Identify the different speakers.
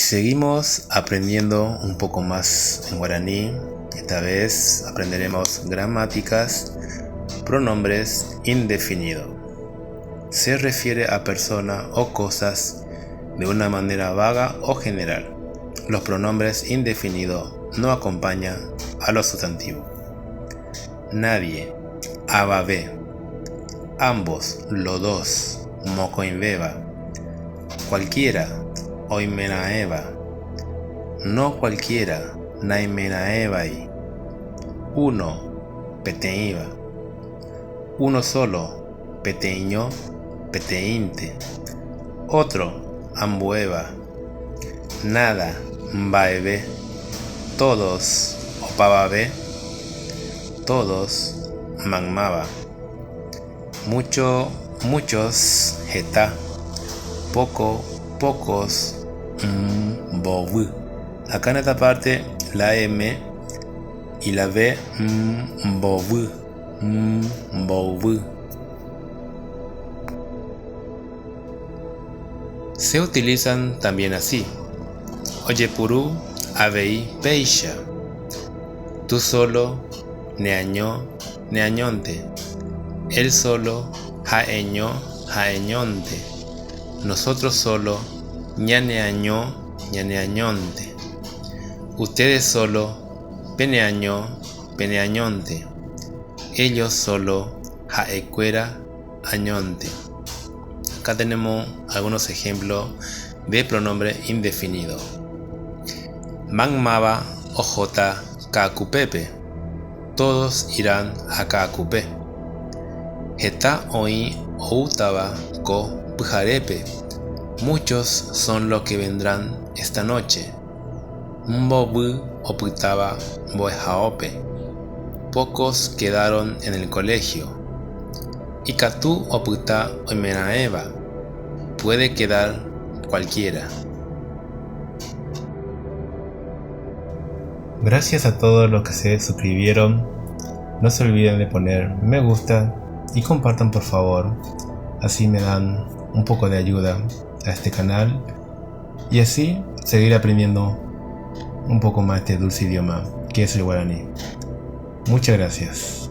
Speaker 1: seguimos aprendiendo un poco más en guaraní. Esta vez aprenderemos gramáticas, pronombres indefinidos. Se refiere a personas o cosas de una manera vaga o general. Los pronombres indefinidos no acompañan a los sustantivos. Nadie, ababé. Ambos, los dos, mocoinbeba. Cualquiera, oimenaeva. No cualquiera, naimenaevai. Uno, peteiva. Uno solo, peteiño, peteinte. Otro, ambueva. Nada, mbaebe. Todos, opababé. Todos, magmaba. Muchos, jeta. Poco, pocos, bobu. Acá en esta parte la M y la B, bobu, bobu. Se utilizan también así. Oye purú, abei, peisha. Tú solo, neaño, neañonte. Él solo, jaeño, jaeñonte. Nosotros solo, ñaneaño, ñaneañonte. Ustedes solo, peneaño, peneañonte. Ellos solo, jaecuera, añonte. Acá tenemos algunos ejemplos de pronombre indefinido. Magmaba, ojota, kakupepe. Todos irán a Kakupé. Jeta oí outaba ko pujarepe. Muchos son los que vendrán esta noche. Mbobu oputaba boejaope. Pocos quedaron en el colegio. Ikatu oputa oimenaeva. Puede quedar cualquiera. Gracias a todos los que se suscribieron. No se olviden de poner me gusta y compartan por favor. Así me dan un poco de ayuda a este canal y así seguir aprendiendo un poco más este dulce idioma que es el guaraní. Muchas gracias.